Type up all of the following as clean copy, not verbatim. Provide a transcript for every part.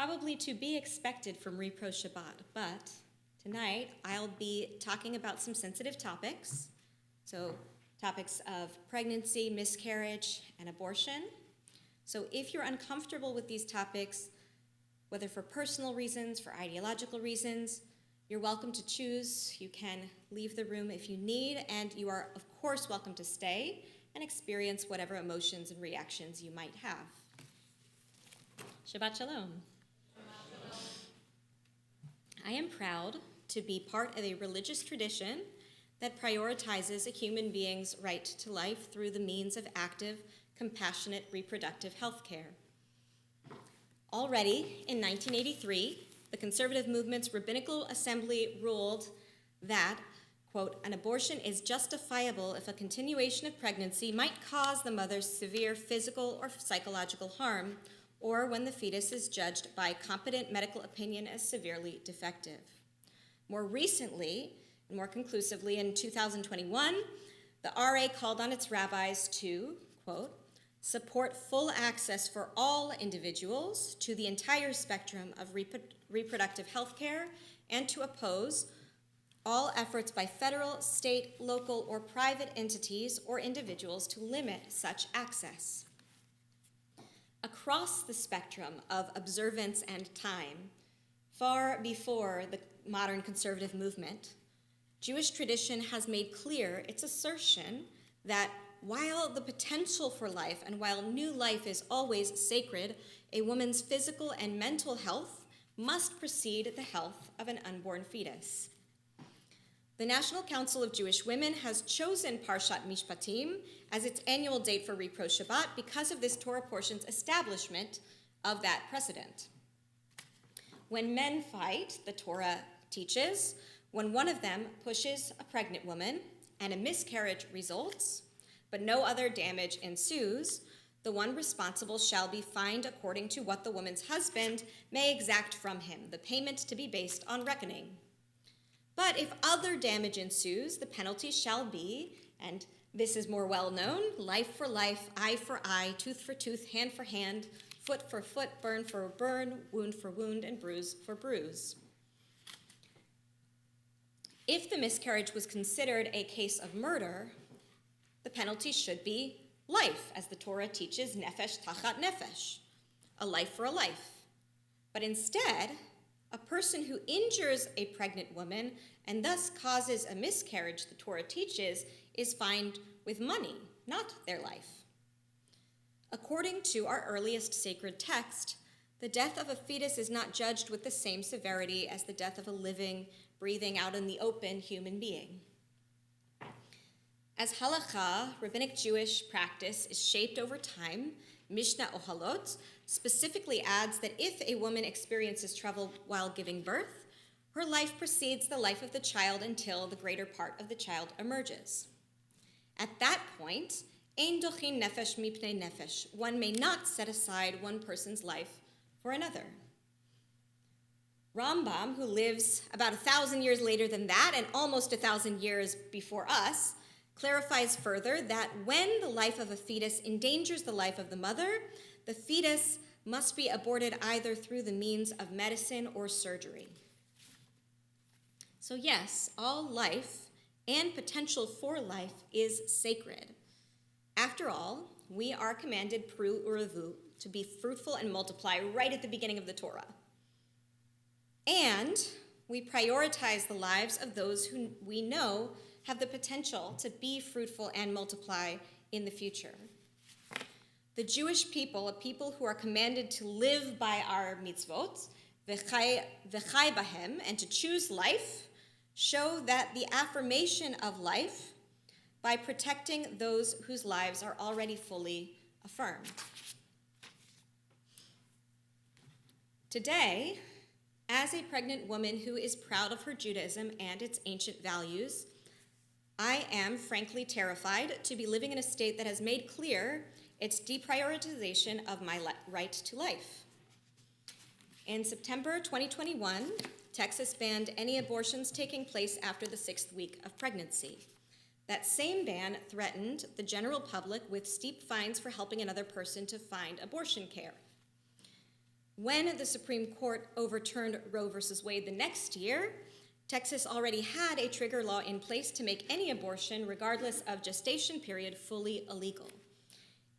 probably to be expected from Repro Shabbat, but tonight I'll be talking about some sensitive topics. So topics of pregnancy, miscarriage, and abortion. So if you're uncomfortable with these topics, whether for personal reasons, for ideological reasons, you're welcome to choose. You can leave the room if you need, and you are, of course, welcome to stay and experience whatever emotions and reactions you might have. Shabbat Shalom. I am proud to be part of a religious tradition that prioritizes a human being's right to life through the means of active, compassionate reproductive health care. Already in 1983, the conservative movement's rabbinical assembly ruled that, quote, an abortion is justifiable if a continuation of pregnancy might cause the mother severe physical or psychological harm, or when the fetus is judged by competent medical opinion as severely defective. More recently, and more conclusively in 2021, the RA called on its rabbis to, quote, support full access for all individuals to the entire spectrum of reproductive health care and to oppose all efforts by federal, state, local, or private entities or individuals to limit such access. Across the spectrum of observance and time, far before the modern conservative movement, Jewish tradition has made clear its assertion that while the potential for life and while new life is always sacred, a woman's physical and mental health must precede the health of an unborn fetus. The National Council of Jewish Women has chosen Parshat Mishpatim as its annual date for Repro Shabbat because of this Torah portion's establishment of that precedent. When men fight, the Torah teaches, when one of them pushes a pregnant woman and a miscarriage results, but no other damage ensues, the one responsible shall be fined according to what the woman's husband may exact from him, the payment to be based on reckoning. But if other damage ensues, the penalty shall be, and this is more well known, life for life, eye for eye, tooth for tooth, hand for hand, foot for foot, burn for burn, wound for wound, and bruise for bruise. If the miscarriage was considered a case of murder, the penalty should be life, as the Torah teaches, nefesh tachat nefesh, a life for a life. But instead, a person who injures a pregnant woman and thus causes a miscarriage, the Torah teaches, is fined with money, not their life. According to our earliest sacred text, the death of a fetus is not judged with the same severity as the death of a living, breathing out in the open human being. As halakha, rabbinic Jewish practice, is shaped over time, Mishnah Ohalot specifically adds that if a woman experiences trouble while giving birth, her life precedes the life of the child until the greater part of the child emerges. At that point, ein dochin nefesh mipnei nefesh, one may not set aside one person's life for another. Rambam, who lives about 1,000 years later than that and almost 1,000 years before us, clarifies further that when the life of a fetus endangers the life of the mother, the fetus must be aborted either through the means of medicine or surgery. So yes, all life and potential for life is sacred. After all, we are commanded pru uravu, to be fruitful and multiply right at the beginning of the Torah. And we prioritize the lives of those who we know have the potential to be fruitful and multiply in the future. The Jewish people, a people who are commanded to live by our mitzvot, v'chai bahem, and to choose life, show that the affirmation of life by protecting those whose lives are already fully affirmed. Today, as a pregnant woman who is proud of her Judaism and its ancient values, I am frankly terrified to be living in a state that has made clear its deprioritization of my right to life. In September 2021, Texas banned any abortions taking place after the 6th week of pregnancy. That same ban threatened the general public with steep fines for helping another person to find abortion care. When the Supreme Court overturned Roe v. Wade the next year, Texas already had a trigger law in place to make any abortion, regardless of gestation period, fully illegal.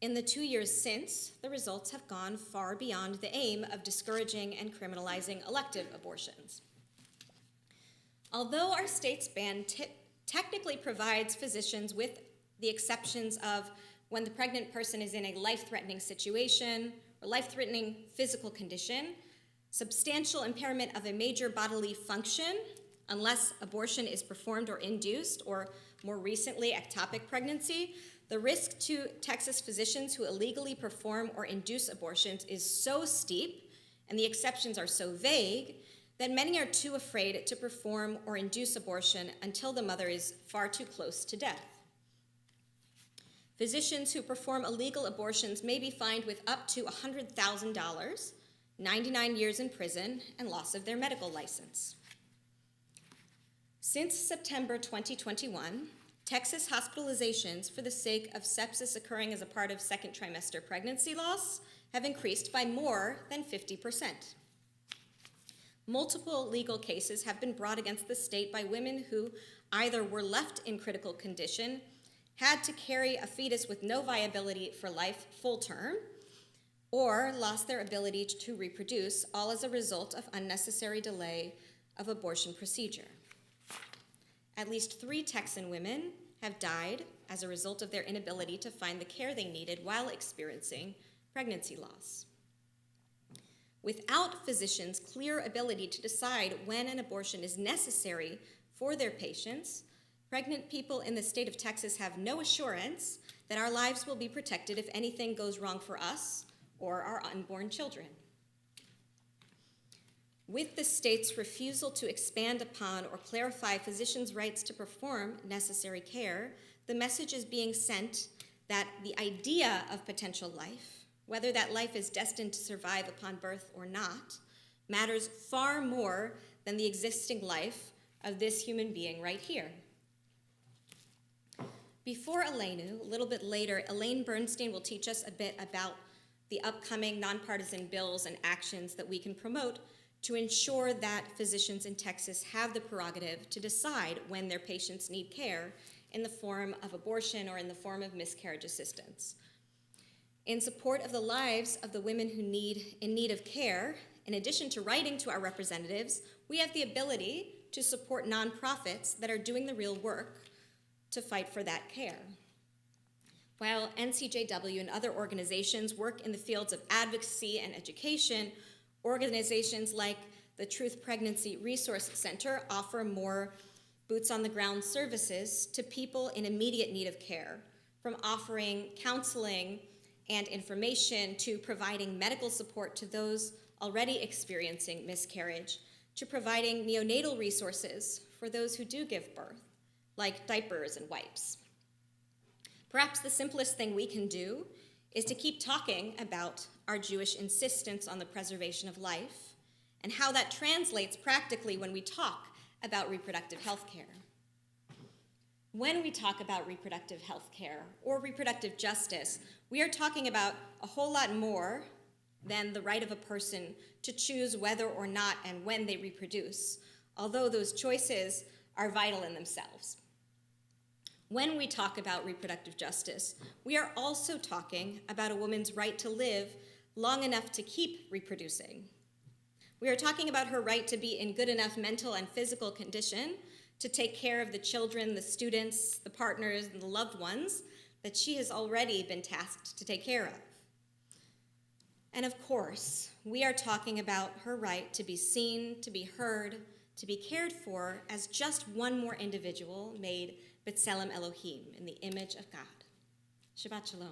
In the 2 years since, the results have gone far beyond the aim of discouraging and criminalizing elective abortions. Although our state's ban technically provides physicians with the exceptions of when the pregnant person is in a life-threatening situation or life-threatening physical condition, substantial impairment of a major bodily function, unless abortion is performed or induced, or more recently, ectopic pregnancy, the risk to Texas physicians who illegally perform or induce abortions is so steep, and the exceptions are so vague, that many are too afraid to perform or induce abortion until the mother is far too close to death. Physicians who perform illegal abortions may be fined with up to $100,000, 99 years in prison, and loss of their medical license. Since September 2021, Texas hospitalizations for the sake of sepsis occurring as a part of second trimester pregnancy loss have increased by more than 50%. Multiple legal cases have been brought against the state by women who either were left in critical condition, had to carry a fetus with no viability for life full term, or lost their ability to reproduce, all as a result of unnecessary delay of abortion procedure. At least 3 Texan women have died as a result of their inability to find the care they needed while experiencing pregnancy loss. Without physicians' clear ability to decide when an abortion is necessary for their patients, pregnant people in the state of Texas have no assurance that our lives will be protected if anything goes wrong for us or our unborn children. With the state's refusal to expand upon or clarify physicians' rights to perform necessary care, the message is being sent that the idea of potential life, whether that life is destined to survive upon birth or not, matters far more than the existing life of this human being right here. Before Elenu, a little bit later, Elaine Bernstein will teach us a bit about the upcoming nonpartisan bills and actions that we can promote to ensure that physicians in Texas have the prerogative to decide when their patients need care in the form of abortion or in the form of miscarriage assistance. In support of the lives of the women who in need of care, in addition to writing to our representatives, we have the ability to support nonprofits that are doing the real work to fight for that care. While NCJW and other organizations work in the fields of advocacy and education, organizations like the Truth Pregnancy Resource Center offer more boots-on-the-ground services to people in immediate need of care, from offering counseling and information to providing medical support to those already experiencing miscarriage, to providing neonatal resources for those who do give birth, like diapers and wipes. Perhaps the simplest thing we can do is to keep talking about our Jewish insistence on the preservation of life and how that translates practically when we talk about reproductive health care. When we talk about reproductive health care or reproductive justice, we are talking about a whole lot more than the right of a person to choose whether or not and when they reproduce, although those choices are vital in themselves. When we talk about reproductive justice, we are also talking about a woman's right to live long enough to keep reproducing. We are talking about her right to be in good enough mental and physical condition to take care of the children, the students, the partners, and the loved ones that she has already been tasked to take care of. And of course, we are talking about her right to be seen, to be heard, to be cared for as just one more individual made B'Tselem Elohim, in the image of God. Shabbat Shalom.